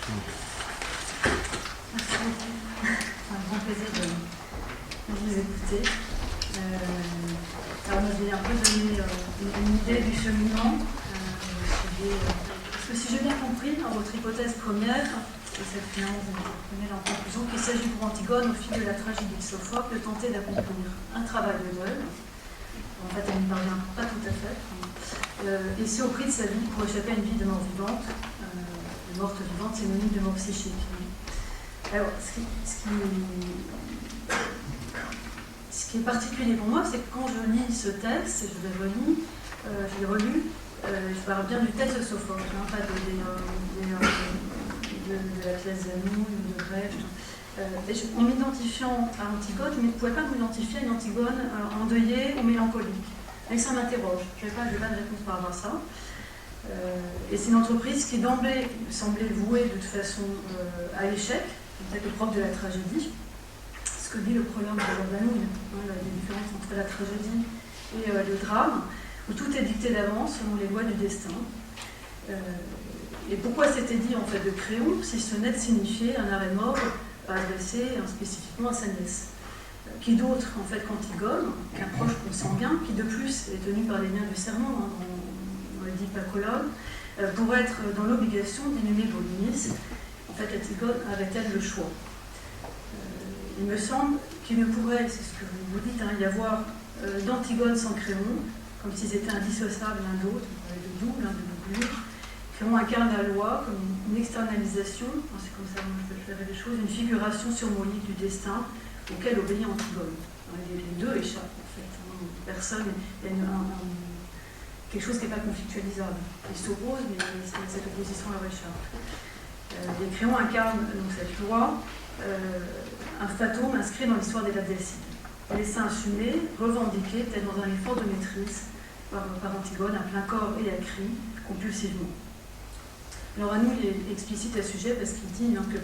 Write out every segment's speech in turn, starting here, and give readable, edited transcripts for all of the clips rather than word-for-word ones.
Merci beaucoup. C'est un grand plaisir de vous écouter. Alors, je vais un peu donner une idée du cheminement. Parce que si j'ai bien compris, dans votre hypothèse première, et cette finance, vous prenez la conclusion qu'il s'agit pour Antigone, au fil de la tragédie de Sophocle, de tenter d'accomplir un travail de deuil. En fait, elle n'y parvient pas tout à fait. Et c'est au prix de sa vie pour échapper à une vie de mort vivante. De morte vivante, synonyme de mort psychique. Alors, ce qui est particulier pour moi, c'est que quand je lis ce texte, et je l'ai relu, je parle bien du texte de Sophocle, hein, pas de la pièce d'Anou ou de Brecht. En m'identifiant à Antigone, je ne pouvais pas m'identifier à une Antigone endeuillée ou mélancolique. Et ça m'interroge. Je n'ai pas de réponse par rapport à ça. Et c'est une entreprise qui d'emblée semblait vouée de toute façon à l'échec, peut-être le propre de la tragédie. Ce que dit le prologue de Jordanouille, la différence entre la tragédie et le drame, où tout est dicté d'avance selon les lois du destin. Et pourquoi c'était dit en fait de Créon, si ce n'est de signifier un arrêt mort adressé spécifiquement à sa nièce. Qui d'autre en fait qu'Antigone, qu'un proche consanguin, qui de plus est tenu par les liens du serment, on le dit Pacologue, pour être dans l'obligation d'inhumer Polynice. En fait, Antigone avait-elle le choix? Il me semble qu'il ne pourrait, c'est ce que vous dites, y avoir d'Antigone sans Créon, comme s'ils étaient indissociables l'un d'autre, on parlait de double, de doublure. Créon incarne la loi comme une externalisation, c'est comme ça que je préférais les choses, une figuration surmonique du destin auquel obéit Antigone. Les deux échappent en fait. Personne, il y a quelque chose qui n'est pas conflictualisable. Ils s'opposent, mais cette opposition leur échappe. Et Créon incarne donc cette loi, un fantôme inscrit dans l'histoire des Ladécides. Laissé assumer, revendiqué, tel dans un effort de maîtrise par Antigone, à plein corps et à cri, compulsivement. Alors Anou il est explicite à ce sujet parce qu'il dit que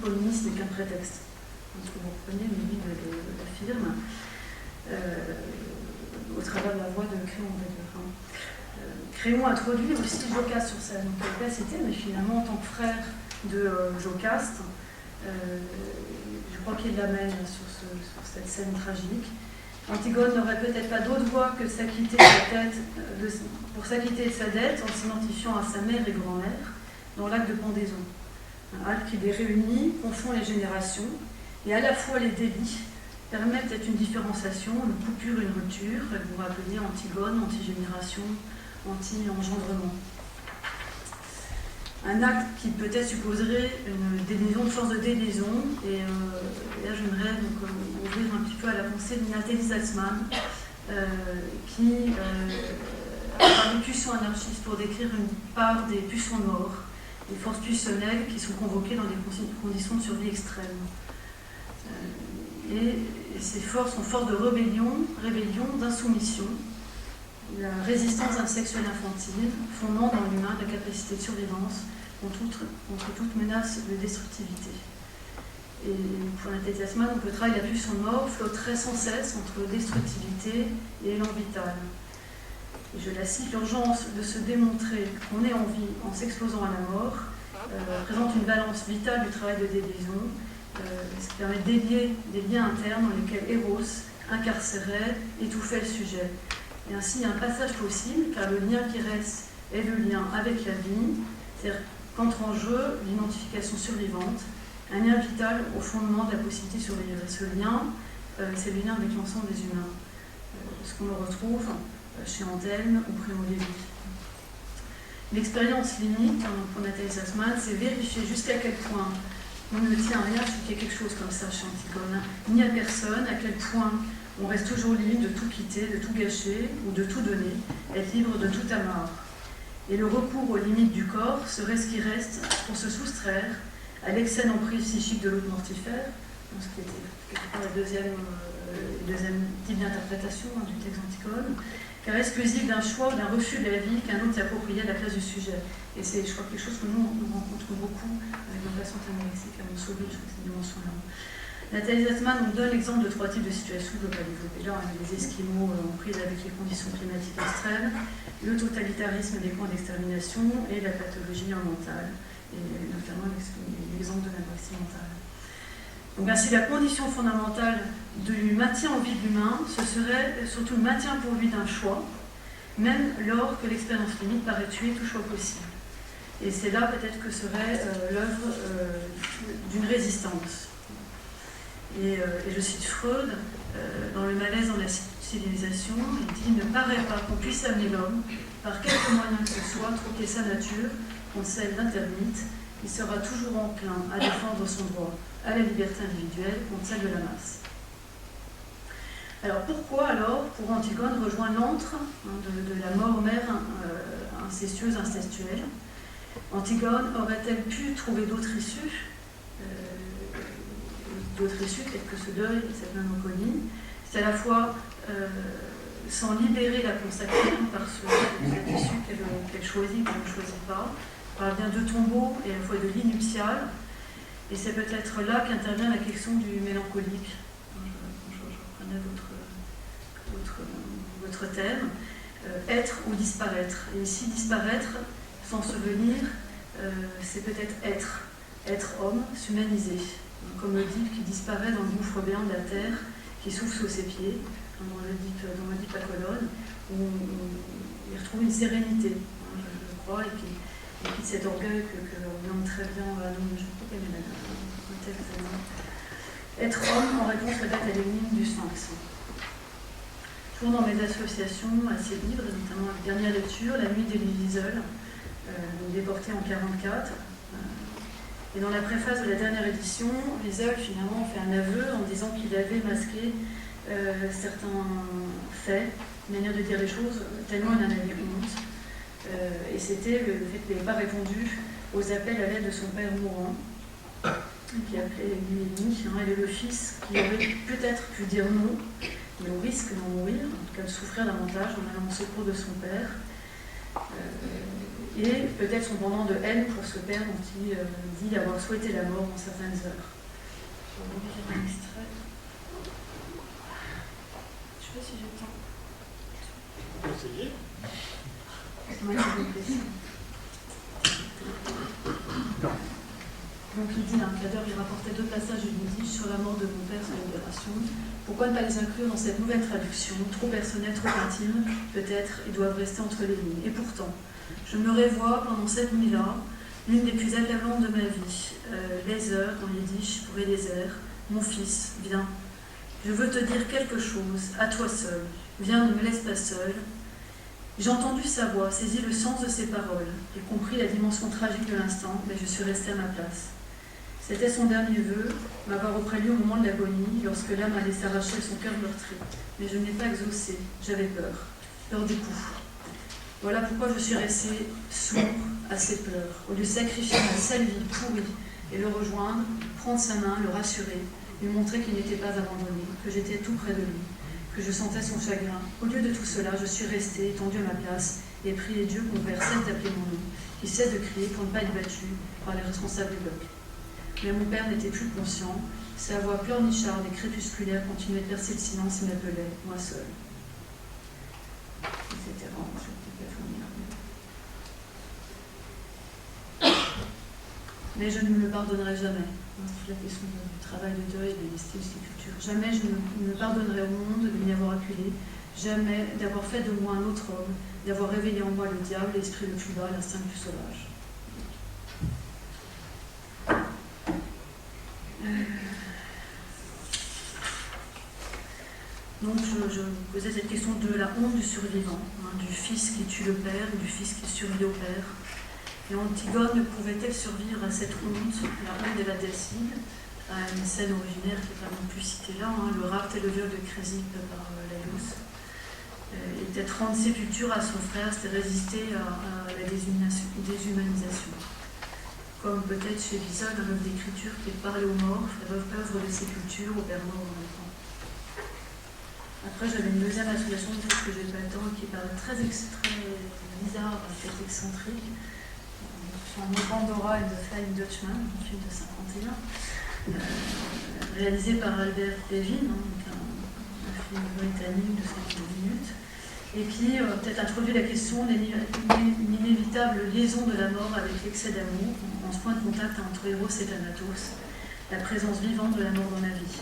Polynice n'est qu'un prétexte. Donc vous reprenez lui de l'affirme au travers de la voix de Créon. Créon introduit aussi Jocaste sur scène. Donc il n'est pas cité, mais finalement en tant que frère de Jocaste, je crois qu'il l'amène sur cette scène tragique. Antigone n'aurait peut-être pas d'autre voie que pour s'acquitter de sa dette en s'identifiant à sa mère et grand-mère dans l'acte de pendaison. Un acte qui les réunit, confond les générations, et à la fois les délits permettent peut-être une différenciation, une coupure, une rupture. Vous vous rappelez Antigone, anti-génération, anti-engendrement. Un acte qui peut-être supposerait une déliaison, une force de déliaison, et là j'aimerais donc ouvrir un petit peu à la pensée de Nathalie Salzman, qui parle de pulsions anarchistes pour décrire une part des pulsions morts, des forces pulsionnelles qui sont convoquées dans des conditions de survie extrêmes. Et ces forces sont forces de rébellion, d'insoumission, la résistance d'un sexuel infantile, fondement dans l'humain de la capacité de survivance contre toute menace de destructivité. Et pour Nathalie Salzman, donc le travail de la pulsion mort flotterait sans cesse entre destructivité et élan vital. Et je la cite, l'urgence de se démontrer qu'on est en vie en s'exposant à la mort présente une balance vitale du travail de déliaison, ce qui permet de délier des liens internes dans lesquels Eros incarcérait, étouffait le sujet. Et ainsi, il y a un passage possible, car le lien qui reste est le lien avec la vie, c'est-à-dire qu'entre en jeu l'identification survivante, un lien vital au fondement de la possibilité de survivre. Et ce lien, c'est le lien avec l'ensemble des humains, ce qu'on le retrouve chez Antelme ou Primo Levi. L'expérience limite, pour Nathalie Salzman, c'est vérifier jusqu'à quel point on ne tient à rien qu'il y ait quelque chose comme ça chez Antigone, ni à personne, à quel point on reste toujours libre de tout quitter, de tout gâcher ou de tout donner, être libre de toute amarre. Et le recours aux limites du corps serait ce qui reste pour se soustraire à l'excès d'emprise psychique de l'autre mortifère, ce qui était quelque part le deuxième type d'interprétation du texte Antigone, car exclusif d'un choix ou d'un refus de la vie qu'un autre s'approprie à la place du sujet. Et c'est, je crois, quelque chose que nous rencontrons beaucoup avec nos patientes anorexiques à Montsouris, je crois que c'est une dimension-là. Nathalie Salzman nous donne l'exemple de 3 types de situations, je ne veux pas développer là, les Esquimaux en prise avec les conditions climatiques extrêmes, le totalitarisme des camps d'extermination et la pathologie mentale, et notamment l'exemple de l'anorexie mentale. Donc ainsi, la condition fondamentale du maintien en vie de l'humain, ce serait surtout le maintien pour lui d'un choix, même lors que l'expérience limite paraît tuer tout choix possible. Et c'est là peut-être que serait l'œuvre d'une résistance. Et je cite Freud, dans Le malaise dans la civilisation, il dit « Il ne paraît pas qu'on puisse amener l'homme, par quelque moyen que ce soit, troquer sa nature contre celle d'Intermite. Il sera toujours enclin à défendre son droit à la liberté individuelle contre celle de la masse. » Alors pourquoi alors, pour Antigone, rejoindre l'antre de la mort-mère incestueuse, incestuelle? Antigone aurait-elle pu trouver d'autres issues telles que ce deuil, cette mélancolie? C'est à la fois sans libérer la consacrée par cette issue qu'elle choisit, qu'elle ne choisit pas, par bien de tombeau et à la fois de lit nuptial. Et c'est peut-être là qu'intervient la question du mélancolique. Je reprenais votre thème, être ou disparaître. Et ici, disparaître, s'ensevelir, c'est peut-être être homme, s'humaniser. Comme l'Oedipe qui disparaît dans le gouffre béant de la terre, qui souffle sous ses pieds, dans l'Oedipe Apollone, où il retrouve une sérénité, je crois, et qui quitte cet orgueil que l'on nomme très bien à nous, je crois qu'elle est un texte. Être homme, en réponse peut-être à l'énigme du Sphinx. Toujours dans mes associations assez libres, notamment la dernière lecture, La nuit d'Elie Wiesel, déportée en 1944. Et dans la préface de la dernière édition, Wiesel finalement fait un aveu en disant qu'il avait masqué certains faits, une manière de dire les choses, tellement il en avait honte. Et c'était le fait qu'il n'avait pas répondu aux appels à l'aide de son père mourant, qui appelait Guimény, elle est le fils qui aurait peut-être pu dire non, mais au risque d'en mourir, en tout cas de souffrir davantage en allant au secours de son père. Et peut-être son pendant de haine pour ce père dont il dit avoir souhaité la mort en certaines heures. Je vais vous lire un extrait. Je ne sais pas si j'ai le temps. On peut essayer. Oui, s'il vous plaît. Donc il dit, Cador, il rapportait 2 passages du Midi sur la mort de mon père sur la libération. Pourquoi ne pas les inclure dans cette nouvelle traduction, trop personnelle, trop intime? Peut-être ils doivent rester entre les lignes. Et pourtant, je me revois pendant cette nuit-là, l'une des plus accablantes de ma vie. Les heures dans Yiddish pour Eliezer. Mon fils, viens. Je veux te dire quelque chose, à toi seul. Viens, ne me laisse pas seul. J'ai entendu sa voix, saisi le sens de ses paroles, et compris la dimension tragique de l'instant, mais je suis restée à ma place. C'était son dernier vœu, m'avoir auprès de lui au moment de l'agonie, lorsque l'âme allait s'arracher à son cœur meurtri. Mais je n'ai pas exaucé, j'avais peur du coup. Voilà pourquoi je suis restée sourd à ses pleurs, au lieu de sacrifier ma seule vie pourrie et le rejoindre, prendre sa main, le rassurer, lui montrer qu'il n'était pas abandonné, que j'étais tout près de lui, que je sentais son chagrin. Au lieu de tout cela, je suis restée étendue à ma place et prié Dieu qu'on père cesse d'appeler mon nom, qui cesse de crier pour ne pas être battu par les responsables du bloc. Mais mon père n'était plus conscient, sa voix pleurnicharde et crépusculaire continuait de percer le silence et m'appelait, moi seule. Etc. Mais je ne me le pardonnerai jamais. C'est la question du travail de deuil, de l'estime, de culture. Jamais je ne me pardonnerai au monde de m'y avoir acculé, jamais d'avoir fait de moi un autre homme, d'avoir réveillé en moi le diable, l'esprit le plus bas, l'instinct le plus sauvage. Donc je posais cette question de la honte du survivant, du fils qui tue le père, du fils qui survit au père. Et Antigone pouvait-elle survivre à cette honte, la honte de la Dacide, à une scène originaire qui n'est pas non plus citée là, le rapt et le viol de Chrysippe par Laïus. Et peut-être rendre sépulture à son frère, c'était résister à la déshumanisation. Comme peut-être chez Wiesel, dans l'œuvre d'écriture qui est parler aux morts, œuvre de sépulture au père mort en même temps. Après, j'avais une deuxième association de choses que j'ai pas le temps, qui paraît très bizarre, peut-être excentrique. Son Pandora and the Flying Dutchman, un film de 51, réalisé par Albert Levin, un film britannique de 50 minutes. et qui peut-être introduit la question d'une inévitable liaison de la mort avec l'excès d'amour, en ce point de contact entre Eros et Thanatos, la présence vivante de la mort dans la vie.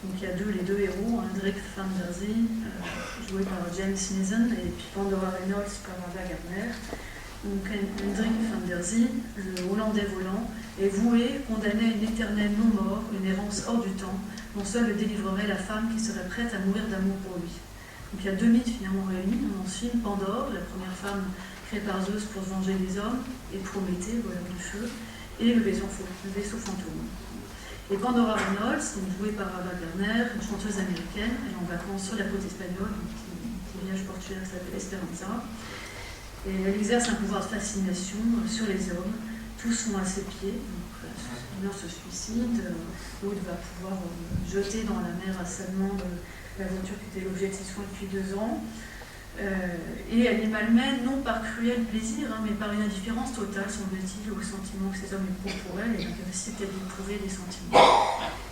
Donc il y a les deux héros, Hendrik van der Zee, joué par James Mason, et puis Pandora Reynolds par Ava Gardner. Donc Hendrik van der Zee, le Hollandais volant, est voué, condamné à une éternelle non-mort, une errance hors du temps, dont seul le délivrerait la femme qui serait prête à mourir d'amour pour lui. Donc il y a deux mythes finalement réunis dans ce film, Pandore, la première femme créée par Zeus pour se venger des hommes, et Prométhée, voleur du feu, et le vaisseau fantôme. Et Pandora Reynolds, jouée par Ava Gardner, une chanteuse américaine, elle est en vacances sur la côte espagnole, qui village portuaire qui s'appelle Esperanza, et elle exerce un pouvoir de fascination sur les hommes. Tous sont à ses pieds, donc l'un se suicide, l'autre va pouvoir jeter dans la mer à sa demande la voiture qui était l'objet de ses soins depuis 2 ans. Et elle est malmène, non par cruel plaisir, mais par une indifférence totale, semble-t-il, aux sentiments que ces hommes éprouvent pour elle, et l'incapacité d'éprouver des sentiments.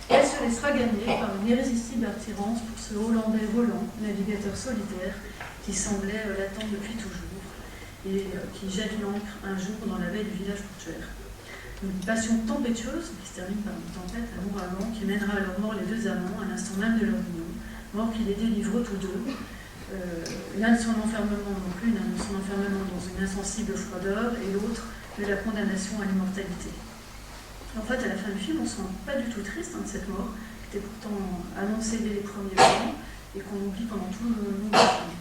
Et elle se laissera gagner par une irrésistible attirance pour ce Hollandais volant, navigateur solitaire, qui semblait l'attendre depuis toujours, et qui jette l'ancre un jour dans la baie du village portuaire. Une passion tempétueuse, qui se termine par une tempête, un ouragan, qui mènera à leur mort les deux amants à l'instant même de leur union, mort qui les délivre tous deux, l'un de son enfermement non plus, l'un de son enfermement dans une insensible froideur, et l'autre de la condamnation à l'immortalité. En fait, à la fin du film, on ne se sent pas du tout triste de cette mort, qui était pourtant annoncée dès les premiers plans, et qu'on oublie pendant tout le long du film.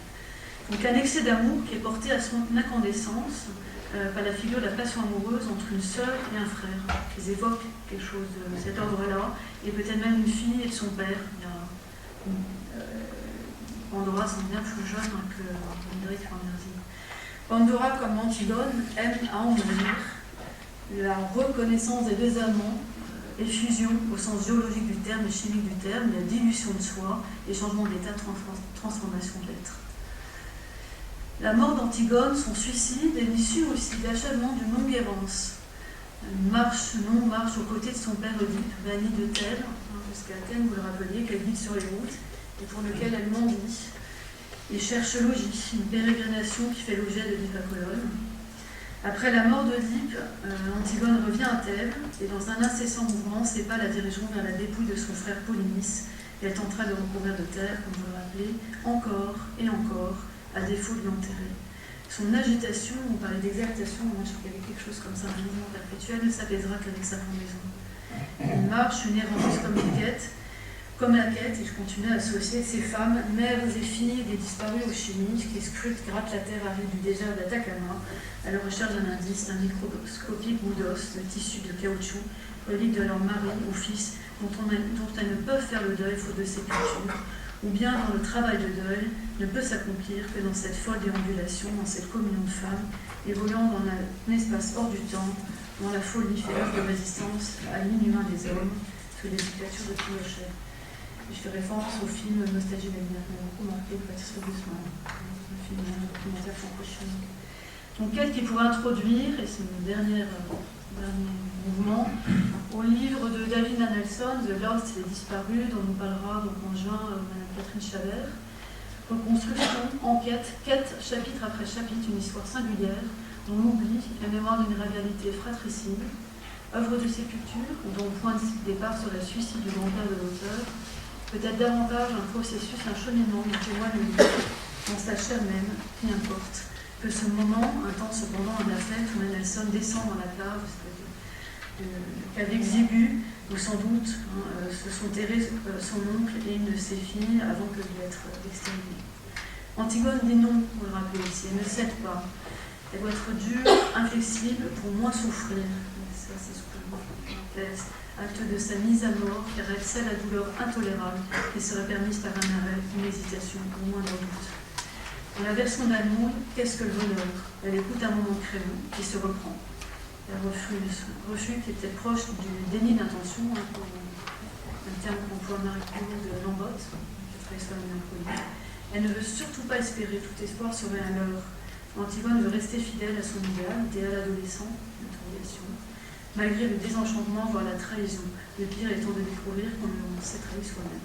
Donc un excès d'amour qui est porté à son incandescence par la figure de la passion amoureuse entre une sœur et un frère, qui évoquent quelque chose de cet ordre-là, et peut-être même une fille et son père. Pandora semble bien plus jeune que Hendrik van der Zee. Pandora, comme Antigone, aime à en venir la reconnaissance des deux amants, effusion au sens géologique du terme et chimique du terme, la dilution de soi, et changement d'état, transformation de l'être. La mort d'Antigone, son suicide, est l'issue aussi de l'achèvement d'une longue errance. Une marche aux côtés de son père Oedipe, banni de Thèbes, jusqu'à Athènes, vous le rappeliez, qu'elle guide sur les routes, et pour lequel elle mendie et cherche logis, une pérégrination qui fait l'objet d'Oedipe à Colonne. Après la mort d'Oedipe, Antigone revient à Thèbes, et dans un incessant mouvement, ses pas la dirigeront vers la dépouille de son frère Polynice, et elle tentera de le recouvrir de terre, comme vous le rappelez, encore et encore, à défaut de l'enterrer. Son agitation, on parlait d'exaltation, moi je trouve qu'il y avait quelque chose comme ça, un mouvement perpétuel, ne s'apaisera qu'avec sa pendaison. Une marche, une errance comme la quête, et je continue à associer ces femmes, mères et filles des disparus aux chimies, qui scrutent, grattent la terre aride du désert d'Atacama, à la recherche d'un indice, d'un microscopique bout d'os, de tissu de caoutchouc, relique de leur mari ou fils, dont elles ne peuvent faire le deuil faute de sépulture, ou bien dont le travail de deuil ne peut s'accomplir que dans cette folle déambulation, dans cette communion de femmes, évoluant dans un espace hors du temps, dans la folie fait œuvre de résistance à l'inhumain des hommes, sous les dictatures de Pinochet. Je fais référence au film Nostalgie d'Agnès, qui m'a beaucoup marqué de Patrice Guzman, un film documentaire franco-chinois. Donc, quel qui pourrait introduire, et c'est mon dernier mouvement, au livre de David Nelson, The Lost, les disparus, dont nous parlera donc en juin Mme Catherine Chabert. Reconstruction, enquête, quête, chapitre après chapitre, une histoire singulière, dont l'oubli, la mémoire d'une réalité fratricide, œuvre de sépulture, dont le point de départ serait le suicide du grand-père de l'auteur, peut-être davantage un processus, un cheminement qui témoigne de lui, dans sa chair même, qui importe, que ce moment, intense cependant à la fête, où Nelson descend dans la cave, cave exiguë, où sans doute se sont terrés son oncle et une de ses filles avant que lui être exterminée. Antigone dit non, vous le rappelez ici, elle ne cède pas. Elle doit être dure, inflexible, pour moins souffrir. Ça, c'est ce que je pense. Acte de sa mise à mort, car elle sait la douleur intolérable qui serait permise par un arrêt, une hésitation, au moins d'un doute. Dans la version d'Allemande, qu'est-ce que le bonheur? Elle écoute un moment crémeux qui se reprend. Elle refus qui était proche du déni d'intention, un terme qu'emploie Marie-Claude de Lambotte, qui ferait ça bien connu. Elle ne veut surtout pas espérer, tout espoir serait un leurre. Antigone veut rester fidèle à son idéal adolescent, l'interrogation, malgré le désenchantement, voire la trahison, le pire étant de découvrir qu'on s'est trahi soi-même.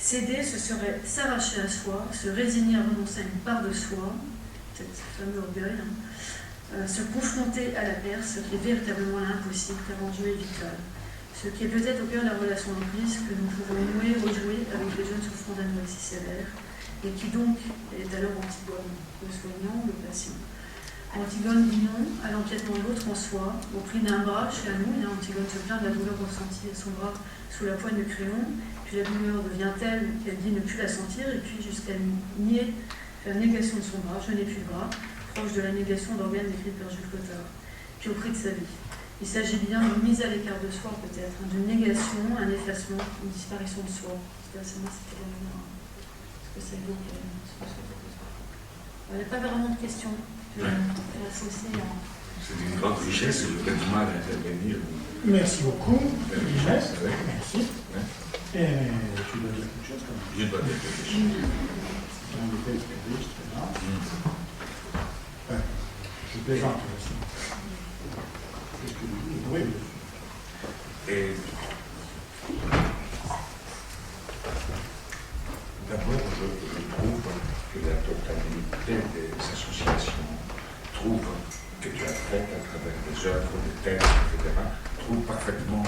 Céder, ce serait s'arracher à soi, se résigner à renoncer à une part de soi, c'est ce fameux orgueil, se confronter à la perte, ce qui est véritablement l'impossible, car en Dieu est vital. Ce qui est peut-être au cœur de la relation d'emprise que nous pouvons nouer, rejouer avec les jeunes souffrants d'anorexie sévère, et qui donc est alors Antigone, le soignant, le patient. Antigone dit non à l'empiètement de l'autre en soi, au prix d'un bras chez nous. Antigone se plaint de la douleur ressentie à son bras sous la poigne de crayon, puis la douleur devient telle qu'elle dit ne plus la sentir, et puis jusqu'à nier, faire négation de son bras, je n'ai plus de bras, proche de la négation d'organes décrite par Jules Cottard, puis au prix de sa vie. Il s'agit bien d'une mise à l'écart de soi peut-être, d'une négation, un effacement, une disparition de soi. C'est moi, c'était ce que ça évoque. Il n'y a pas vraiment de questions. C'est une grande richesse, je vais du mal à intervenir. Merci beaucoup. Richesse, merci. Et tu dois dire quelque chose quand même. Je dois dire quelque chose. Je plaisante aussi. Oui. Et d'abord, je trouve que la totalité des associations trouve que tu as fait à travers des œuvres, des textes, etc., trouve parfaitement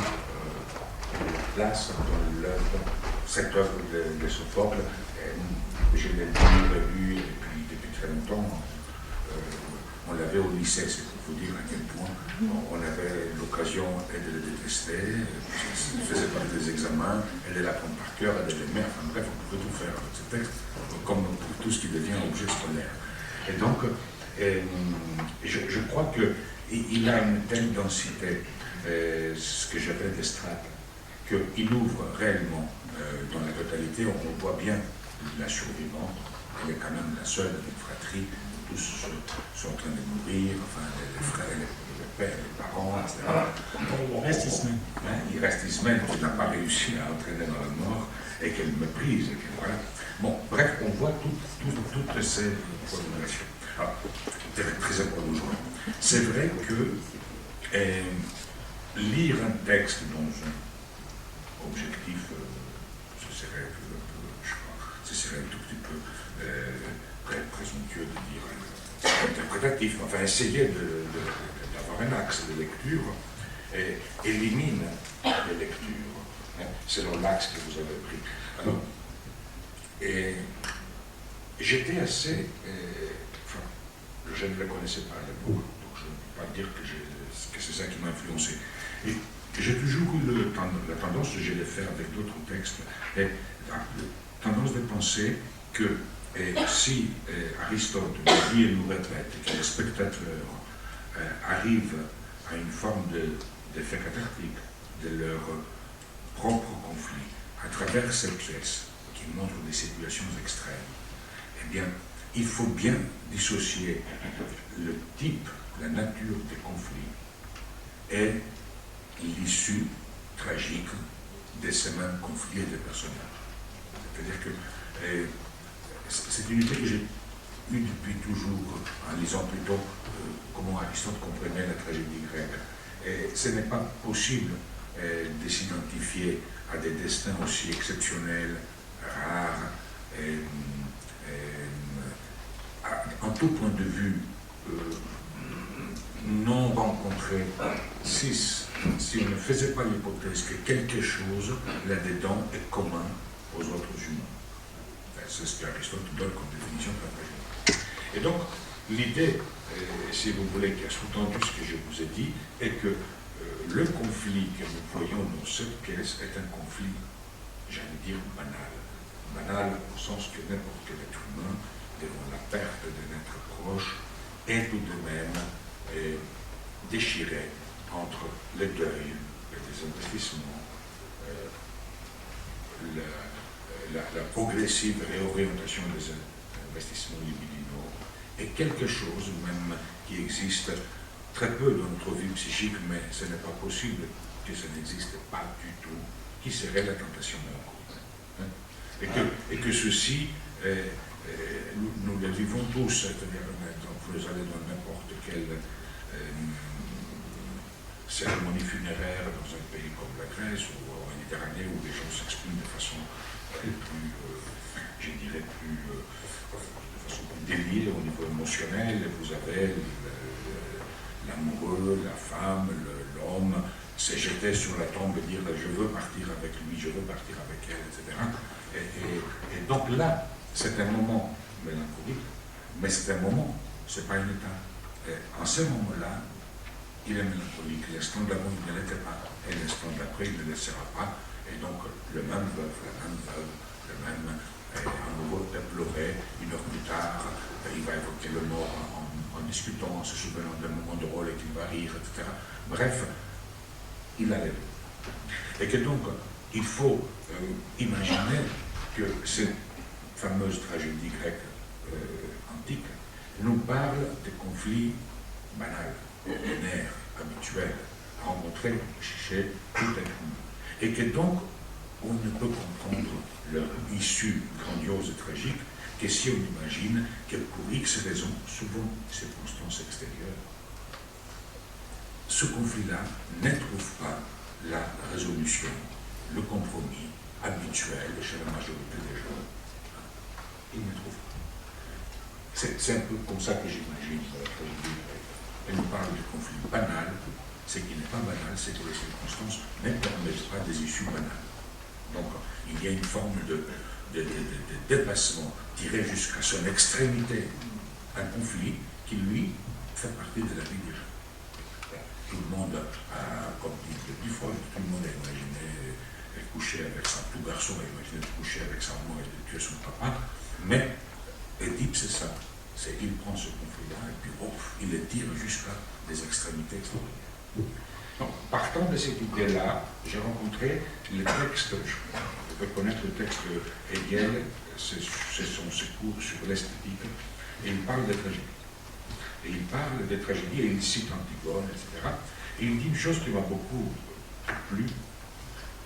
place dans l'œuvre, cette œuvre de Sophocle. Je l'ai lu depuis très longtemps. On l'avait au lycée, c'est pour vous dire à quel point on avait l'occasion de le détester, je faisais partie des examens, elle est l'apprendre par cœur, elle l'aimait, enfin bref, on pouvait tout faire avec ce texte, comme pour tout ce qui devient objet scolaire. Et donc, je crois qu'il a une telle densité, ce que j'appelle des strates, qu'il ouvre réellement dans la totalité. On voit bien la survivante, elle est quand même la seule d'une fratrie, tous sont en train de mourir, enfin les frères, les pères, les parents, etc. Il reste Ismène. Il reste Ismène qui n'a pas réussi à entraîner dans la mort et qu'elle méprise. Voilà. Bon, bref, on voit toutes ces formulations. Alors, très important aujourd'hui. C'est vrai que lire un texte dans un objectif, ce serait un tout petit peu présomptueux de dire interprétatif, enfin essayer d'avoir un axe de lecture élimine les lectures selon l'axe que vous avez pris. Alors, j'étais assez, je ne le connaissais pas à l'époque, donc je ne peux pas dire que c'est ça qui m'a influencé. Et j'ai toujours eu la tendance, je l'ai fait avec d'autres textes, la tendance de penser que si Aristote nous dit et nous répète que les spectateurs arrivent à une forme d'effet cathartique de leur propre conflit à travers ces pièces qui montrent des situations extrêmes, eh bien, il faut bien dissocier le type, la nature des conflits et l'issue tragique de ces mêmes conflits et des personnages. C'est-à-dire que c'est une idée que j'ai eue depuis toujours, en lisant plutôt comment Aristote comprenait la tragédie grecque. Et ce n'est pas possible de s'identifier à des destins aussi exceptionnels, rares, en tout point de vue non rencontré, si on ne faisait pas l'hypothèse que quelque chose là-dedans est commun aux autres humains. C'est ce qu'Aristote donne comme définition de la tragédie. Et donc, l'idée, si vous voulez, qui a sous-tendu ce que je vous ai dit, est que le conflit que nous voyons dans cette pièce est un conflit, j'allais dire, banal. Banal au sens que n'importe quel être humain, devant la perte d'un être proche, est tout de même déchiré entre le deuil, le désinvestissement, la progressive réorientation des investissements libidinaux, et quelque chose même qui existe très peu dans notre vie psychique, mais ce n'est pas possible que ça n'existe pas du tout, qui serait la tentation de la cause. Et que ceci, nous le vivons tous, c'est-à-dire quand vous allez dans n'importe quelle cérémonie funéraire dans un pays comme la Grèce ou en Méditerranée où les gens s'expriment de façon je dirais, de façon plus déliée au niveau émotionnel. Vous avez l'amoureux, la femme, l'homme, se jeter sur la tombe et dire je veux partir avec lui, je veux partir avec elle, etc. Et donc là, c'est un moment mélancolique, mais c'est un moment, c'est pas une étape. Et en ce moment-là, il est mélancolique. L'instant d'avant, il ne l'était pas. Et l'instant d'après, il ne le sera pas. Et donc, le même veuve, le même, à nouveau déplorer, une heure plus tard, il va évoquer le mort en discutant, en se souvenant d'un moment drôle et qu'il va rire, etc. Bref, il a les deux. Et que donc, il faut imaginer que cette fameuse tragédie grecque antique nous parle des conflits banals, ordinaires, habituels, rencontrés chez tout être humain. Et que donc, on ne peut comprendre leur issue grandiose et tragique que si on imagine que pour X raisons, souvent circonstances extérieures, ce conflit-là ne trouve pas la résolution, le compromis habituel chez la majorité des gens. Il ne trouve pas. C'est un peu comme ça que j'imagine la tragédie grecque. Elle nous parle du conflit banal. Ce qui n'est pas banal, c'est que les circonstances ne permettent pas des issues banales. Donc, il y a une forme de dépassement tiré jusqu'à son extrémité, un conflit qui, lui, fait partie de la vie des gens. Tout le monde a, comme dit le plus Freud, tout le monde a imaginé coucher avec ça, tout garçon a imaginé coucher avec sa maman et de tuer son papa, mais Édipe, c'est ça. Il prend ce conflit-là et puis il le tire jusqu'à des extrémités extraordinaires. Donc, partant de cette idée-là, j'ai rencontré le texte, je peux connaître le texte de Hegel, c'est son cours sur l'esthétique, et il parle des tragédies. Et il parle des tragédies, et il cite Antigone, etc. Et il dit une chose qui m'a beaucoup plu.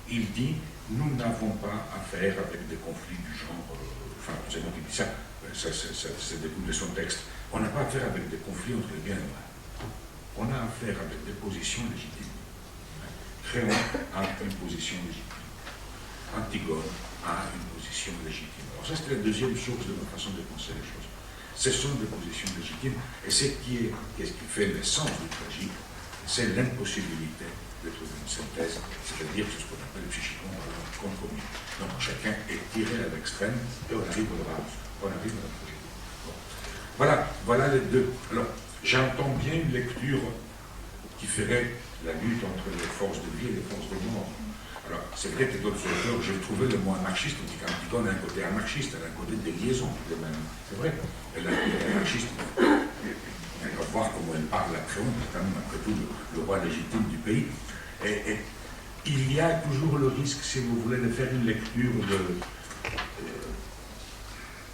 Il dit, nous n'avons pas affaire avec des conflits du genre, enfin, c'est moi qui dis ça, c'est découle de son texte, on n'a pas affaire avec des conflits entre le bien et le mal. On a affaire avec des positions légitimes. Créon a une position légitime. Antigone a une position légitime. Alors ça, c'est la deuxième source de ma façon de penser les choses. Ce sont des positions légitimes, et ce qui fait l'essence du tragique, c'est l'impossibilité de trouver une synthèse, c'est-à-dire ce qu'on appelle psychiquement un compromis. Donc chacun est tiré à l'extrême, et on arrive à la tragédie. Bon. Voilà les deux. Alors, j'entends bien une lecture qui ferait la lutte entre les forces de vie et les forces de mort. Alors, c'est vrai que d'autres auteurs, j'ai trouvé le mot anarchiste, on dit qu'Antigone a un côté anarchiste, elle a un côté de liaison, c'est vrai. Elle a un côté anarchiste. On va voir comment elle parle à Créon, qui est quand même, après tout, le roi légitime du pays. Et il y a toujours le risque, si vous voulez, de faire une lecture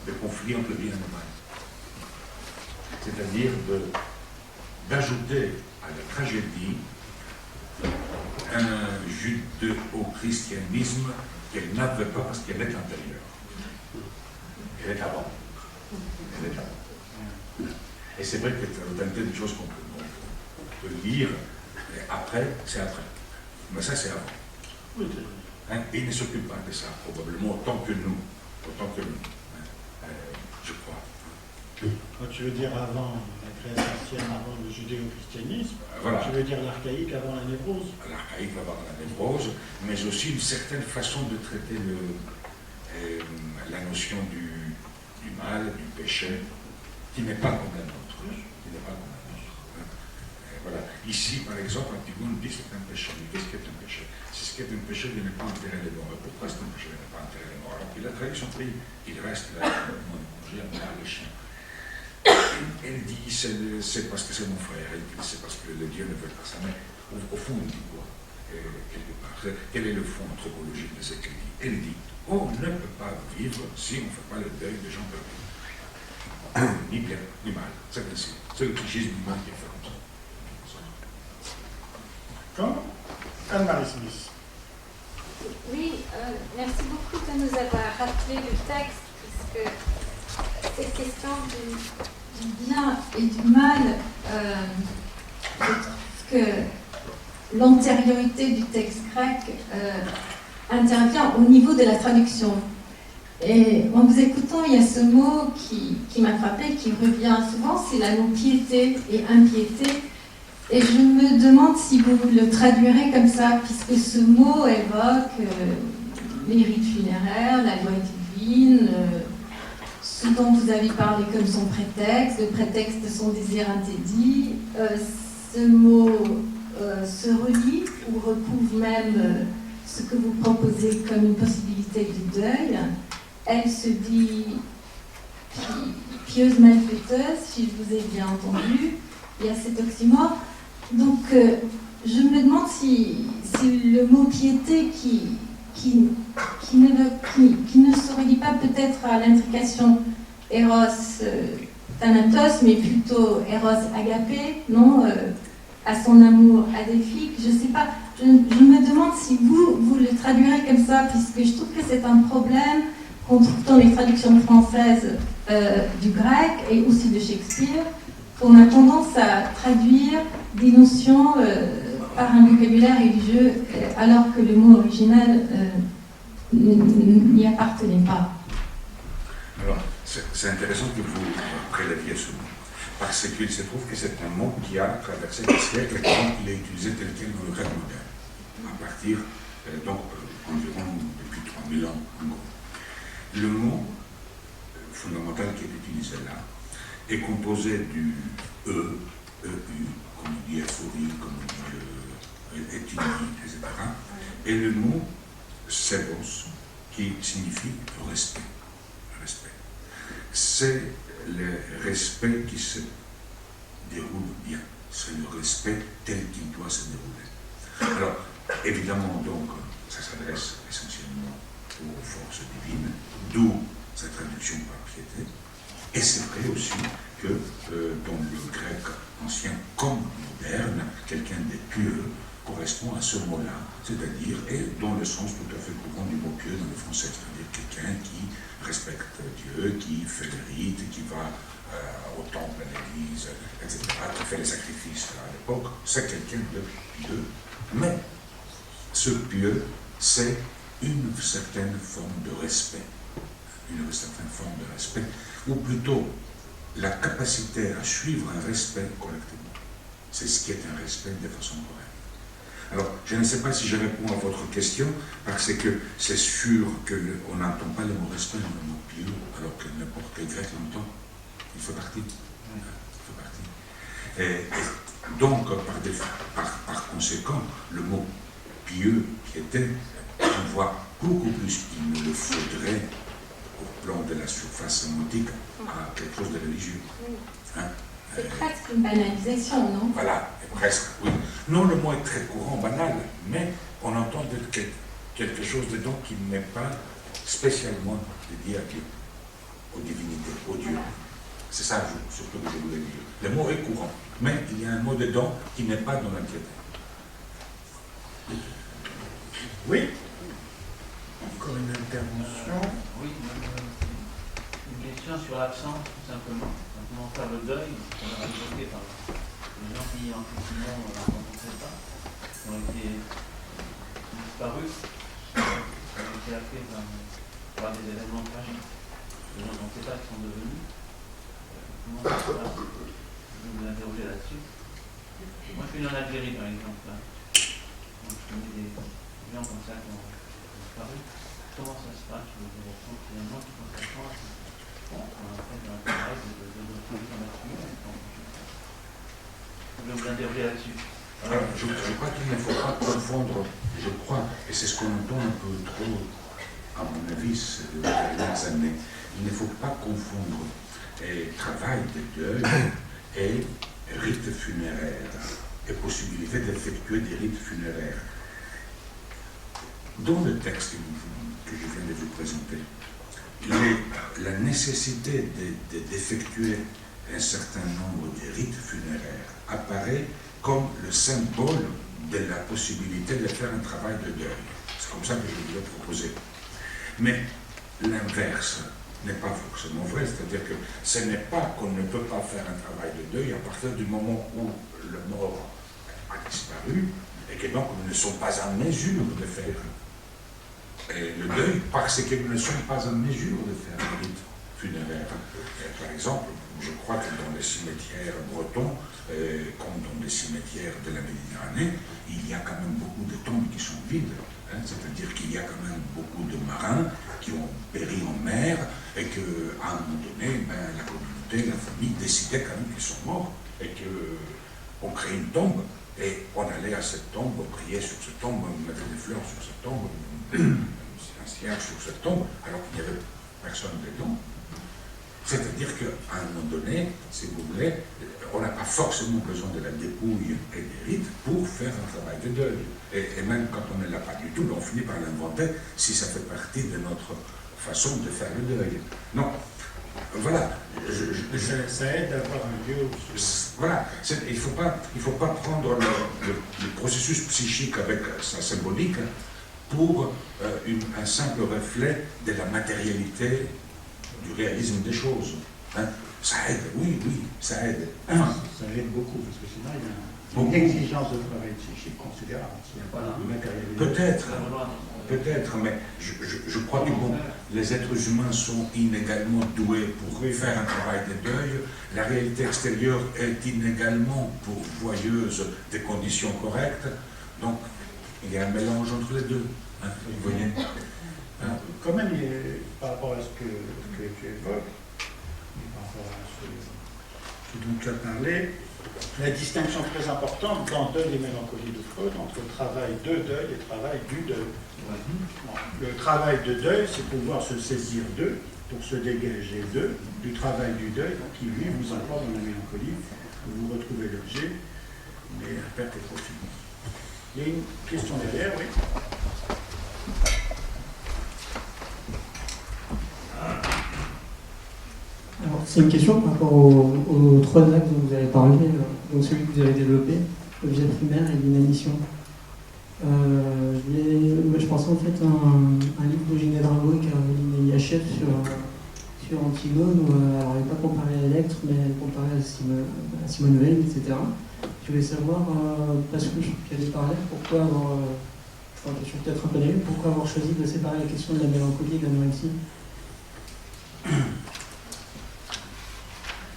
de conflit entre le bien et le mal. C'est-à-dire d'ajouter à la tragédie un judéo-christianisme qu'elle n'avait pas parce qu'elle est antérieure. Elle est avant. Elle est avant. Et c'est vrai que c'est une des choses qu'on peut lire, et après, c'est après. Mais ça, c'est avant. Hein? Et il ne s'occupe pas de ça, probablement autant que nous. Je crois. Quand tu veux dire avant la création, avant le judéo-christianisme, voilà. Tu veux dire l'archaïque avant la névrose. L'archaïque avant la névrose, mais aussi une certaine façon de traiter la notion du mal, du péché, qui n'est pas comme la nôtre. Voilà. Ici, par exemple, Antigone dit que c'est un péché. Mais qu'est-ce qui est un péché? C'est ce qui est un péché de ne pas enterrer les morts. Et pourquoi c'est un péché de ne pas enterrer les morts? Alors qu'il a trahi son pays, il reste là, manger les chiens. Elle dit, c'est parce que c'est mon frère, elle dit, c'est parce que le Dieu ne veut pas ça. Mais au fond, elle dit quoi? Quelque part. Quel est le fond anthropologique de ce qu'elle dit? Elle dit, on ne peut pas vivre si on ne fait pas le deuil des gens perdus. Ni bien, ni mal. C'est ainsi. C'est le psychisme humain qui est fait comme ça. Comme Anne-Marie Smith. Oui, merci beaucoup de nous avoir rappelé le texte, puisque cette question du bien et du mal, je trouve que l'antériorité du texte grec intervient au niveau de la traduction. Et en vous écoutant, il y a ce mot qui m'a frappé, qui revient souvent, c'est le mot piété et impiété. Et je me demande si vous le traduirez comme ça, puisque ce mot évoque les rites funéraires, la loi divine, ce dont vous avez parlé comme son prétexte, le prétexte de son désir interdit. Ce mot se relie ou recouvre même ce que vous proposez comme une possibilité de deuil. Elle se dit pieuse malfaiteuse, si je vous ai bien entendu. Il y a cet oxymore. Donc, je me demande si le mot piété qui ne se relie pas peut-être à l'intrication Eros Thanatos, mais plutôt Eros Agapé, non, à son amour adéphique. Je ne sais pas, je me demande si vous le traduirez comme ça, puisque je trouve que c'est un problème qu'on trouve dans les traductions françaises du grec et aussi de Shakespeare, qu'on a tendance à traduire des notions par un vocabulaire religieux, alors que le mot original n'y appartenait pas. Alors, c'est intéressant que vous préleviez ce mot, parce qu'il se trouve que c'est un mot qui a traversé les siècles quand il est utilisé tel quel dans le grec moderne, à partir, donc, environ depuis 3000 ans, en gros. Le mot fondamental qui est utilisé là est composé du E, EU, comme on dit euphorie, comme on dit étudier, etc. Et le mot sebos, qui signifie respect. Respect. C'est le respect qui se déroule bien. C'est le respect tel qu'il doit se dérouler. Alors, évidemment, donc, ça s'adresse essentiellement aux forces divines, d'où sa traduction par piété. Et c'est vrai aussi que dans le grec ancien comme moderne, quelqu'un de pieux correspond à ce mot-là, c'est-à-dire, et dans le sens tout à fait courant du mot pieux dans le français, c'est-à-dire quelqu'un qui respecte Dieu, qui fait le rite, qui va au temple, à l'église, etc., qui fait les sacrifices à l'époque, c'est quelqu'un de pieux. Mais ce pieux, c'est une certaine forme de respect, ou plutôt la capacité à suivre un respect collectivement. C'est ce qui est un respect de façon correcte. Alors, je ne sais pas si je réponds à votre question, parce que c'est sûr qu'on n'entend pas le mot respect dans le mot pieux, alors que n'importe quel grec l'entend. Il fait partie. Et donc, par conséquent, le mot pieux, piété, on voit beaucoup plus qu'il ne le faudrait au plan de la surface sémantique à quelque chose de religieux. Hein? C'est presque une banalisation, non? Voilà, presque, oui. Non, le mot est très courant, banal, mais on entend quelque chose dedans qui n'est pas spécialement dédié à Dieu, aux divinités, aux dieux. C'est ça surtout que je voulais dire. Le mot est courant, mais il y a un mot dedans qui n'est pas dans la piété. Oui. Encore une intervention. Oui, une question sur l'absence, tout simplement. Comment faire le deuil, on a évoqué par les gens qui, effectivement, on ne sait pas, qui ont été disparus, qui ont été appelés par des événements tragiques. Les gens, on ne sait pas ce qu'ils sont devenus. Comment ça se passe? Je vais vous interroger là-dessus. Moi, je suis né en Algérie, par exemple. Là. Donc, je connais des gens comme ça qui ont disparu. Comment ça se passe? Je veux dire, finalement, qui font ça change. On a fait un travail de reproduction naturelle. Je vais vous interroger là-dessus. Je crois qu'il ne faut pas confondre, je crois, et c'est ce qu'on entend un peu trop, à mon avis, ces dernières années, il ne faut pas confondre travail de deuil et rites funéraires, et possibilité d'effectuer des rites funéraires. Dans le texte que je viens de vous présenter, la nécessité d'effectuer un certain nombre de rites funéraires apparaît comme le symbole de la possibilité de faire un travail de deuil. C'est comme ça que je vous l'ai proposé. Mais l'inverse n'est pas forcément vrai, c'est-à-dire que ce n'est pas qu'on ne peut pas faire un travail de deuil à partir du moment où le mort a disparu et que donc nous ne sommes pas en mesure de faire le deuil parce qu'ils ne sont pas en mesure de faire un rite funéraire. Par exemple, je crois que dans les cimetières bretons, comme dans les cimetières de la Méditerranée, il y a quand même beaucoup de tombes qui sont vides. Hein, c'est-à-dire qu'il y a quand même beaucoup de marins qui ont péri en mer et qu'à un moment donné, la communauté, la famille décidait quand même qu'ils sont morts et qu'on crée une tombe et on allait à cette tombe, on priait sur cette tombe, on mettait des fleurs sur cette tombe, un cierge sur cette tombe, alors qu'il n'y avait personne dedans. C'est-à-dire qu'à un moment donné, si vous voulez, on n'a pas forcément besoin de la dépouille et des rites pour faire un travail de deuil. Et même quand on ne l'a pas du tout, on finit par l'inventer si ça fait partie de notre façon de faire le deuil. Non. Voilà. Ça aide à avoir un lieu. Voilà. Il ne faut pas prendre le processus psychique avec sa symbolique pour un simple reflet de la matérialité du réalisme des choses. Hein? Ça aide, oui, ça aide. Enfin, ça aide beaucoup, parce que sinon il y a une exigence de travail psychique considérable. Voilà. Peut-être, mais je crois que bon, les êtres humains sont inégalement doués pour faire un travail de deuil. La réalité extérieure est inégalement pourvoyeuse des conditions correctes. Donc, il y a un mélange entre les deux. Hein, vous voyez. Quand même, par rapport à ce que tu évoques, et par rapport à ce dont tu as parlé, la distinction très importante dans Deuil et mélancolie de Freud entre travail de deuil et travail du deuil. Bon, le travail de deuil, c'est pouvoir se saisir d'eux, pour se dégager d'eux, du travail du deuil, qui lui vous emporte dans la mélancolie, où vous retrouvez l'objet, mais la perte est profonde. Il y a une question derrière, oui. C'est une question par rapport aux trois axes dont vous avez parlé, donc celui que vous avez développé, l'objet primaire et l'inanition. Je pensais en fait à un livre d'Eugène Drago et Caroline Yachev sur Antigone, où alors elle n'est pas comparée à Electre, mais elle est comparée à Simone Veil, etc. Je voulais savoir, parce que j'allais parler, pourquoi avoir, une question peut-être un peu naïve, pourquoi avoir choisi de séparer la question de la mélancolie et de l'anorexie?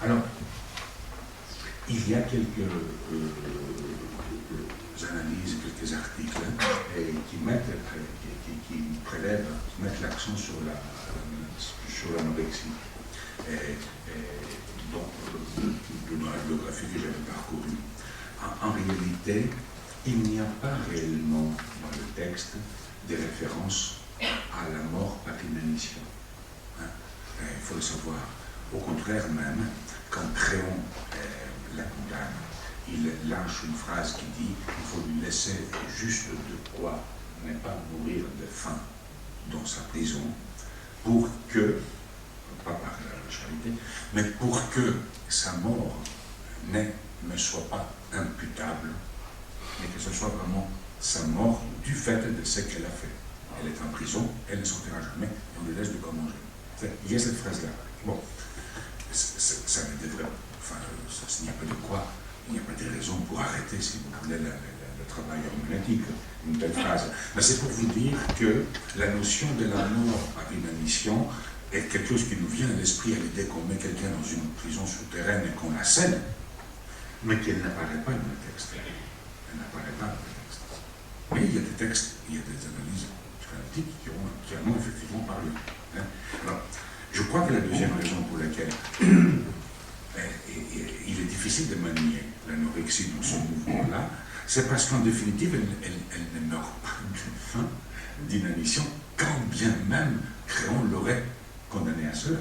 Alors, il y a quelques analyses, quelques articles qui prélèvent, qui mettent l'accent sur l'anorexie. Donc, dans la biographie que j'avais parcourue, en réalité, il n'y a pas réellement dans le texte des références à la mort par inanition. Hein? Il faut le savoir. Au contraire même, quand Créon la condamne, il lâche une phrase qui dit qu'il faut lui laisser juste de quoi ne pas mourir de faim dans sa prison, pour que, pas par la charité, mais pour que sa mort ne soit pas imputable, mais que ce soit vraiment sa mort du fait de ce qu'elle a fait. Elle est en prison, elle ne sortira jamais, et on lui laisse de quoi manger. Il y a cette phrase-là. Bon. Ça ne devrait, enfin, il n'y a pas de quoi, il n'y a pas de raison pour arrêter, si vous voulez, le travail herméneutique, une telle phrase. Mais c'est pour vous dire que la notion de la mort par inanition est quelque chose qui nous vient à l'esprit à l'idée qu'on met quelqu'un dans une prison souterraine et qu'on la scelle, mais qu'elle n'apparaît pas dans le texte. Elle n'apparaît pas dans le texte. Mais il y a des textes, il y a des analyses psychanalytiques qui en ont effectivement parlé. Hein. Alors, je crois que la deuxième raison pour laquelle il est difficile de manier l'anorexie dans ce mouvement-là, c'est parce qu'en définitive, elle ne meurt pas d'une faim, d'inanition, quand bien même Créon l'aurait condamné à cela.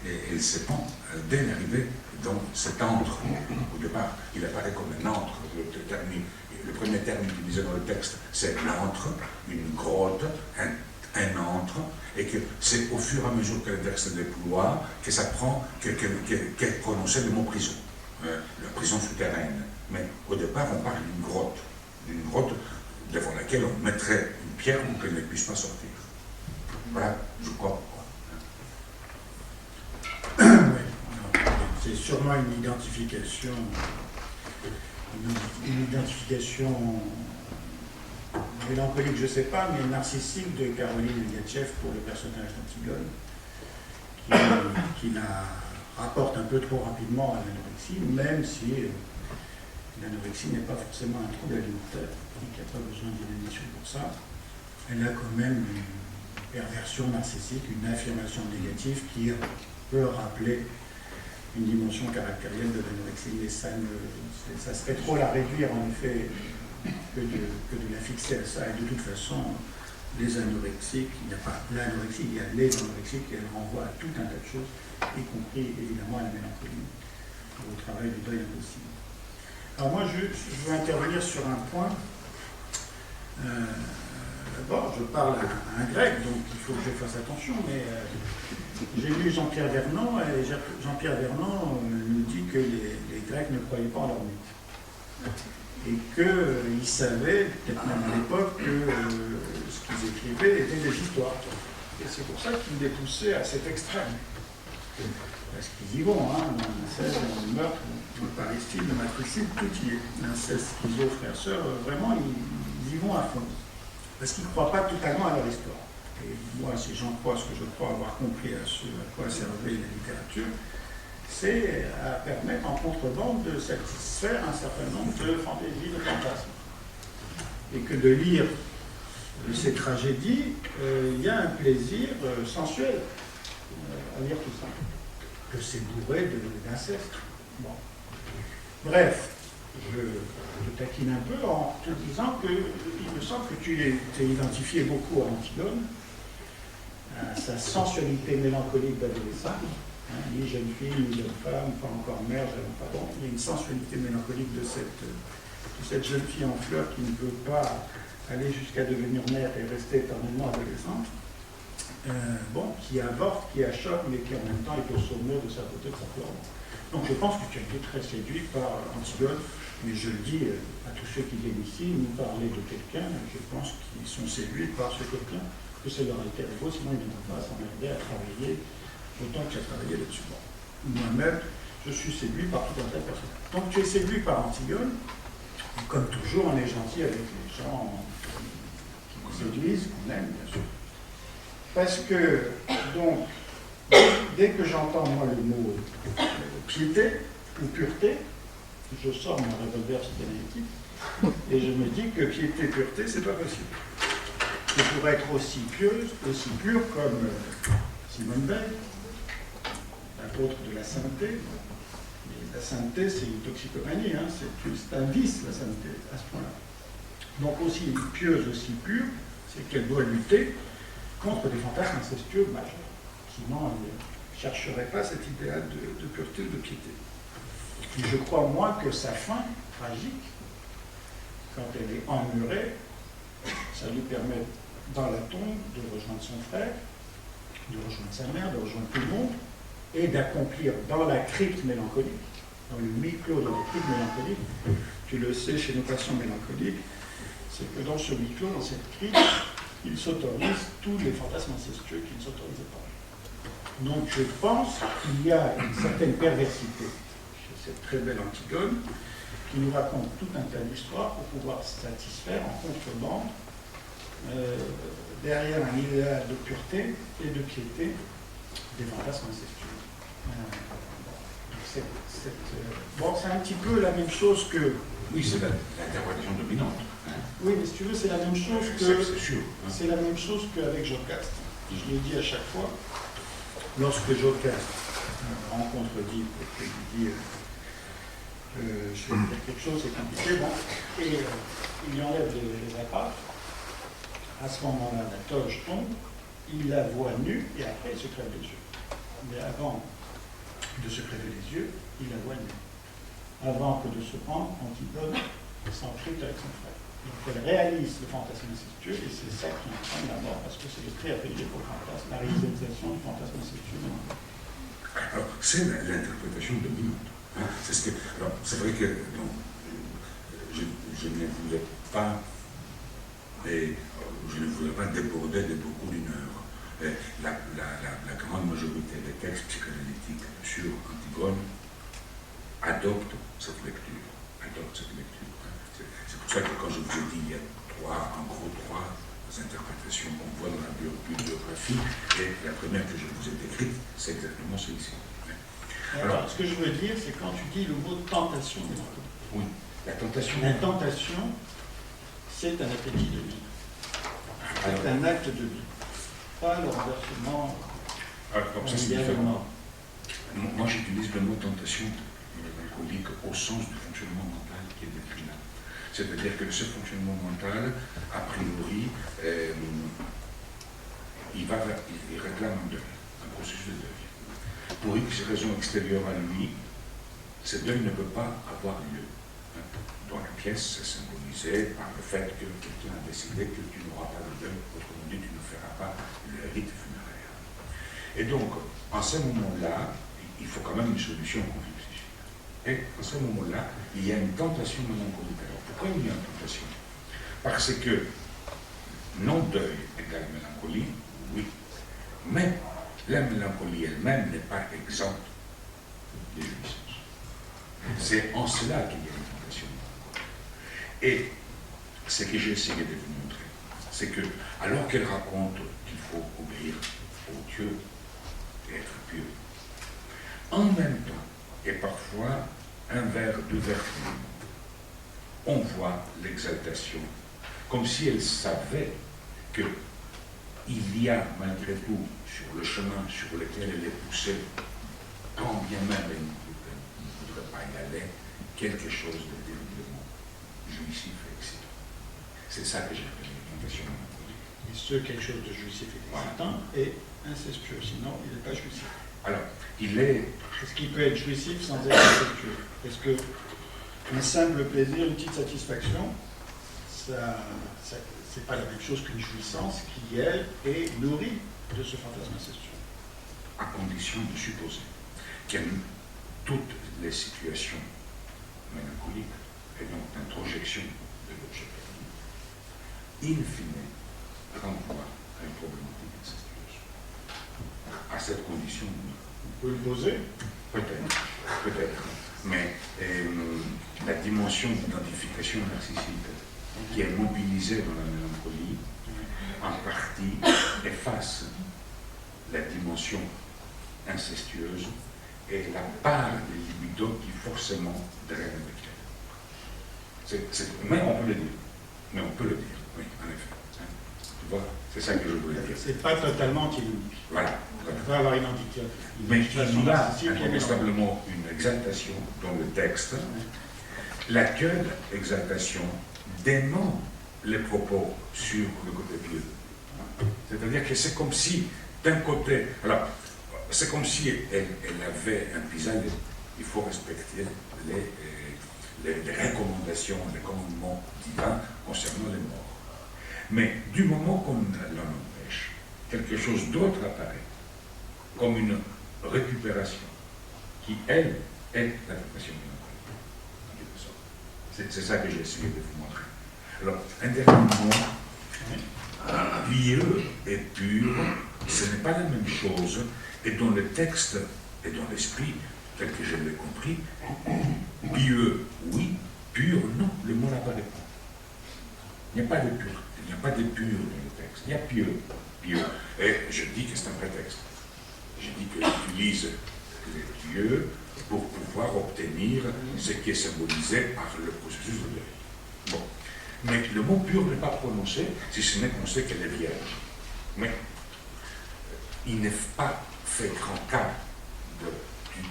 Et elle s'épand dès l'arrivée dans cet antre. Au départ, il apparaît comme un antre. Le premier terme utilisé dans le texte, c'est l'antre, une grotte, un antre, et que c'est au fur et à mesure que le texte se déploie que ça prend, qu'est prononcé le mot prison, la prison souterraine. Mais au départ, on parle d'une grotte devant laquelle on mettrait une pierre pour qu'elle ne puisse pas sortir. Voilà, je crois. C'est sûrement une identification mélancolique, je ne sais pas, mais narcissique de Caroline Liatchev pour le personnage d'Antigone, qui la rapporte un peu trop rapidement à l'anorexie, même si l'anorexie n'est pas forcément un trouble alimentaire, donc il n'y a pas besoin d'inhibition pour ça. Elle a quand même une perversion narcissique, une affirmation négative qui peut rappeler une dimension caractérielle de l'anorexie, mais ça serait trop la réduire en effet que de la fixer à ça. Et de toute façon, les anorexiques, il n'y a pas l'anorexie, il y a les anorexiques et elles renvoient à tout un tas de choses, y compris évidemment à la mélancolie, au travail du deuil impossible. Alors moi, je veux intervenir sur un point. D'abord, je parle à un grec, donc il faut que je fasse attention, mais j'ai lu Jean-Pierre Vernant, et Jean-Pierre Vernant nous dit que les Grecs ne croyaient pas en leur mythe. Et qu'ils savaient, peut-être même à l'époque, que ce qu'ils écrivaient étaient des histoires. Et c'est pour ça qu'ils les poussaient à cet extrême. Parce qu'ils y vont, hein, l'inceste, le meurtre, le parricide, le matricide, tout y est. L'inceste, schizo, frère, sœur, vraiment, ils y vont à fond. Parce qu'ils ne croient pas totalement à leur histoire. Et moi, si j'en crois ce que je crois avoir compris à ce à quoi servait la littérature, c'est à permettre en contrebande de satisfaire un certain nombre de fantaisies, de fantasmes. Et que de lire ces tragédies, il y a un plaisir sensuel à lire tout ça. Que c'est bourré d'inceste. Bon. Bref, je te taquine un peu en te disant qu'il me semble que tu t'es identifié beaucoup à Antigone, à sa sensualité mélancolique d'adolescent, hein, ni jeune fille, ni jeune femme, pas encore mère, pas bon. Il y a une sensualité mélancolique de cette jeune fille en fleurs qui ne veut pas aller jusqu'à devenir mère et rester éternellement adolescente. Qui avorte, qui achoppe, mais qui en même temps est au sommet de sa beauté, de sa forme. Donc je pense que tu as été très séduit par Antigone, mais je le dis à tous ceux qui viennent ici, nous parler de quelqu'un, je pense qu'ils sont séduits par ce quelqu'un, que c'est leur alter ego, sinon ils ne vont pas s'emmerder à travailler autant que tu as travaillé là-dessus. Bon. Moi-même, je suis séduit par tout un tas de personnes. Donc tu es séduit par Antigone, et comme toujours, on est gentil avec les gens qui nous séduisent, qu'on aime, bien sûr. Parce que, donc, dès que j'entends, moi, le mot piété ou pureté, je sors mon revolver psychanalytique et je me dis que piété, pureté, c'est pas possible. Je pourrais être aussi pieuse, aussi pure comme Simone Veil, l'apôtre de la sainteté. Mais la sainteté, c'est une toxicomanie, hein, c'est un vice, la sainteté, à ce point-là. Donc, aussi pieuse, aussi pure, c'est qu'elle doit lutter contre des fantasmes incestueux majeurs. Sinon, elle ne chercherait pas cet idéal de pureté, de piété. Et je crois, moi, que sa fin tragique, quand elle est emmurée, ça lui permet, dans la tombe, de rejoindre son frère, de rejoindre sa mère, de rejoindre tout le monde, et d'accomplir dans la crypte mélancolique, dans le huis clos de la crypte mélancolique, tu le sais chez nos patients mélancoliques, c'est que dans ce huis clos, dans cette crypte, il s'autorise tous les fantasmes incestueux qui ne s'autorisaient pas. Donc je pense qu'il y a une certaine perversité chez cette très belle Antigone qui nous raconte tout un tas d'histoires pour pouvoir satisfaire en contrebande derrière un idéal de pureté et de piété des fantasmes incestueux. C'est un petit peu la même chose que... Oui, c'est l'interprétation dominante. Hein. Oui, mais si tu veux, c'est la même chose que... C'est sûr. Hein. C'est la même chose qu'avec Jocaste. Je l'ai dit à chaque fois. Lorsque Jocaste rencontre Oedipe et lui dit je vais faire quelque chose, c'est compliqué, bon, et il lui enlève les appâts. À ce moment-là, la toge tombe, il la voit nue et après il se crève les yeux. Mais avant de se crever les yeux, il la voit nue. Avant que de se rendre, Antigone s'encrypte avec son frère. Donc elle réalise le fantasme incestueux et c'est ça qui entraîne la mort parce que c'est le prix à payer pour le fantasme, la réalisation du fantasme incestueux. Alors, c'est l'interprétation dominante. Hein. C'est vrai que donc, je ne voulais pas, déborder de beaucoup d'une heure. La grande majorité des textes psychanalytiques sur Antigone adoptent cette lecture. C'est pour ça que quand je vous ai dit, il y a en gros interprétations qu'on voit dans la bibliographie, et la première que je vous ai décrite, c'est exactement celle-ci. Alors, ce que je veux dire, c'est quand tu dis le mot tentation, Oui, la tentation. La tentation, c'est un appétit de vie. C'est un acte de vie. Pas le renversement Donc ça, c'est différent. Moi, j'utilise le mot tentation alcoolique au sens du fonctionnement mental qui est décrit là. C'est-à-dire que ce fonctionnement mental, a priori, il réclame un deuil, un processus de deuil. Pour X raisons extérieures à lui, ce deuil ne peut pas avoir lieu. Dans la pièce, c'est symbolisé par le fait que quelqu'un a décidé que tu n'auras pas de deuil, autrement dit, tu ne feras pas le rite funéraire. Et donc, en ce moment-là, il faut quand même une solution au conflit psychique. Et en ce moment-là, il y a une tentation mélancolique. Alors, pourquoi il y a une tentation? Parce que non-deuil égale mélancolie, oui, mais la mélancolie elle-même n'est pas exempte des jouissances. C'est en cela qu'il y a une tentation. Et ce que j'ai essayé de vous montrer, c'est que, alors qu'elle raconte qu'il faut obéir au Dieu et être pieux, en même temps, et parfois un verre, deux verres finalement, on voit l'exaltation, comme si elle savait qu'il y a malgré tout sur le chemin sur lequel elle est poussée, quand bien même elle ne voudrait pas y aller, quelque chose de terriblement jouissif et excitant. C'est ça que j'ai appelé la tentation mélancolique. Et ce quelque chose de jouissif et excitant est incestueux, sinon il n'est pas jouissif. Alors, il est... Est-ce qu'il peut être jouissif sans être incestueux? Est-ce que un simple plaisir, une petite satisfaction, c'est pas la même chose qu'une jouissance qui, elle, est nourrie de ce fantasme incestueux? À condition de supposer que toutes les situations mélancoliques, et donc d'introjection de l'objet perdu, in fine, renvoient à une problématique incestueuse. À cette condition, Vous pouvez le poser? peut-être. Mais la dimension d'identification narcissique qui est mobilisée dans la mélancolie, en partie efface la dimension incestueuse et la part des libido qui forcément draine avec elle. Mais on peut le dire. Oui, en effet. Tu vois, c'est ça que je voulais dire. C'est pas totalement antinomique. Voilà. Il peut avoir une entité. Mais il y a incontestablement une exaltation dans le texte, laquelle exaltation dément les propos sur le côté pieux. C'est-à-dire que c'est comme si, d'un côté, alors, c'est comme si elle avait un pis-aller. Il faut respecter les recommandations, les commandements divins concernant les morts. Mais du moment qu'on l'en empêche, quelque chose d'autre apparaît, comme une récupération, qui, elle, est la récupération mélancolique, en quelque sorte. C'est ça que j'ai essayé de vous montrer. Alors, un dernier mot, pieux et pur, ce n'est pas la même chose, et dans le texte et dans l'esprit, tel que je l'ai compris, pieux, oui, pur, non, le mot n'apparaît pas. Il n'y a pas de pureté, il n'y a pas de pur dans le texte, il y a pieux. Et je dis que c'est un prétexte. Je dis que j'utilise les dieux pour pouvoir obtenir ce qui est symbolisé par le processus de deuil. Bon. Mais le mot pur n'est pas prononcé, si ce n'est qu'on sait qu'elle est vierge. Mais il n'est pas fait grand cas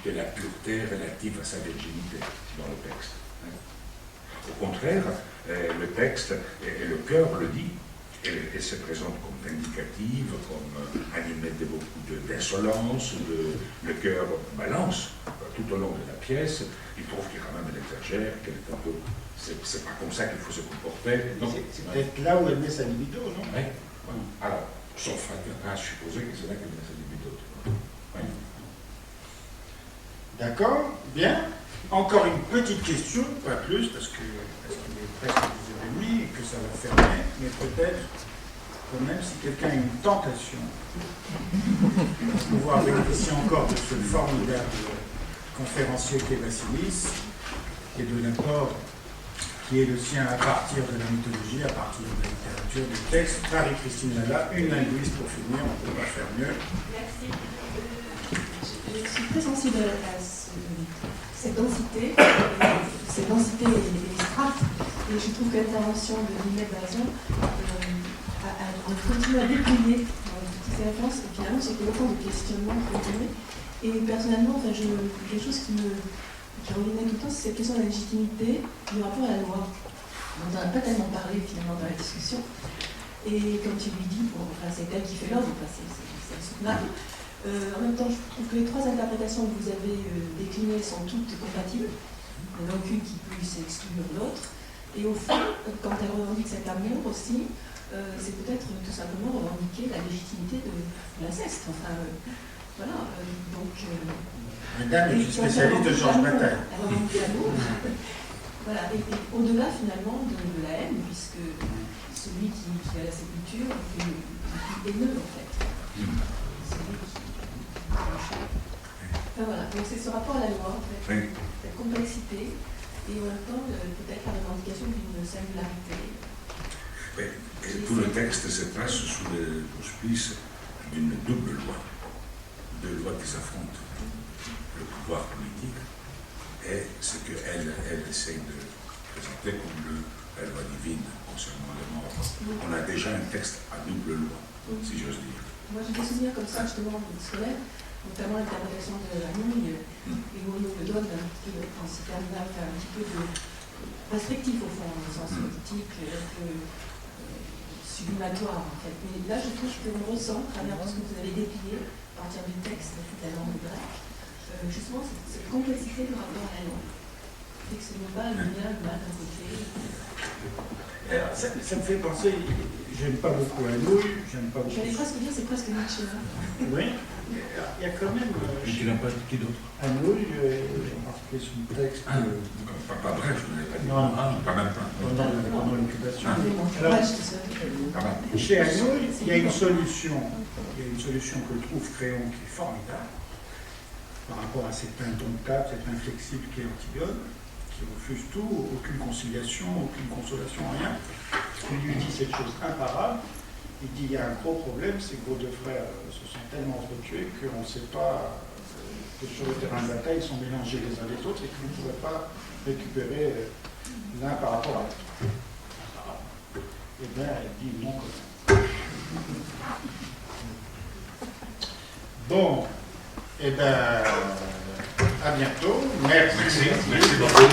de la pureté relative à sa virginité dans le texte. Au contraire, le texte et le cœur le dit. Elle se présente comme vindicative, comme animée de beaucoup d'insolence, le cœur balance tout au long de la pièce. Il trouve que quand même elle exagère, qu'elle est un peu. C'est pas comme ça qu'il faut se comporter. C'est peut-être là où elle met sa libido, non? Oui. Alors, sauf à supposer que c'est là qu'elle met sa libido. Oui. D'accord, bien. Encore une petite question, pas plus, parce qu'il est presque 10h30 et que ça va fermer, mais peut-être quand même si quelqu'un a une tentation de pouvoir bénéficier encore de ce formidable conférencier qu'est Vassilis et de l'apport qui est le sien à partir de la mythologie, à partir de la littérature, du texte. Marie-Christine Lala, une linguiste pour finir, on ne peut pas faire mieux. Merci. Je suis très sensible à cette densité et les strates. Et je trouve que l'intervention de Ninette Bazin continue à déplier toutes ces références. Et finalement, c'est qu'il y a autant de questionnements qui continuent. Et personnellement, quelque chose qui revenait tout le temps, c'est cette question de la légitimité du rapport à la loi. On n'en a pas tellement parlé finalement dans la discussion. Et comme tu lui dis, c'est elle qui fait l'ordre, c'est insoutenable. En même temps, je trouve que les trois interprétations que vous avez déclinées sont toutes compatibles. Il n'y en a aucune qui puisse exclure l'autre. Et au fond, quand elle revendique cet amour aussi, c'est peut-être tout simplement revendiquer la légitimité de l'inceste. Enfin, voilà. Madame est une spécialiste de Georges Bataille. Elle revendique l'amour. Voilà. Et au-delà finalement de la haine, puisque celui qui a la sépulture est haineux en fait. Celui qui enfin, voilà, donc c'est ce rapport à la loi, en fait, cette complexité, et en même temps, peut-être la revendication d'une singularité. Oui, et tout le texte se passe sous les auspices d'une double loi, deux lois qui s'affrontent, le pouvoir politique et ce qu'elle essaie de présenter comme la loi divine concernant les morts. On a déjà un texte à double loi, si j'ose dire. Moi, j'ai des souvenirs comme ça, justement, scolaire, notamment l'interprétation de la nouille, et où on nous le donne un petit peu, en ces termes-là, un petit peu de restrictif, au fond, au sens politique, un peu sublimatoire, en fait. Mais là, je trouve qu'on ressent, à travers tout ce que vous avez déplié, à partir du texte, de toute la langue grecque, justement, cette complexité du rapport à la langue. Et que ce n'est pas le bien, le mal d'un côté. Ça me fait penser, j'aime pas beaucoup la nouille, j'aime pas beaucoup. J'allais presque dire, c'est presque Nietzsche. Oui, il y a quand même. Et qui n'a pas qui d'autre? À nouille, en particulier son texte. Pas bref, je n'avais pas dit. Non, pas même pas. pendant l'occupation. Alors, Chez Hanouille, il y a une solution. Il y a une solution que trouve Créon qui est formidable par rapport à cet indomptable, cet inflexible qui est Antigone, qui refuse tout, aucune conciliation, aucune consolation, rien. Il lui dit cette chose imparable. Il dit il y a un gros problème, c'est que vos deux frères se sont tellement entretués qu'on ne sait pas que sur le terrain de bataille, ils sont mélangés les uns les autres et que vous ne pourrez pas récupérer l'un par rapport à l'autre. Eh bien, elle dit non quand même. Bon, eh bien, à bientôt. Merci. Merci beaucoup.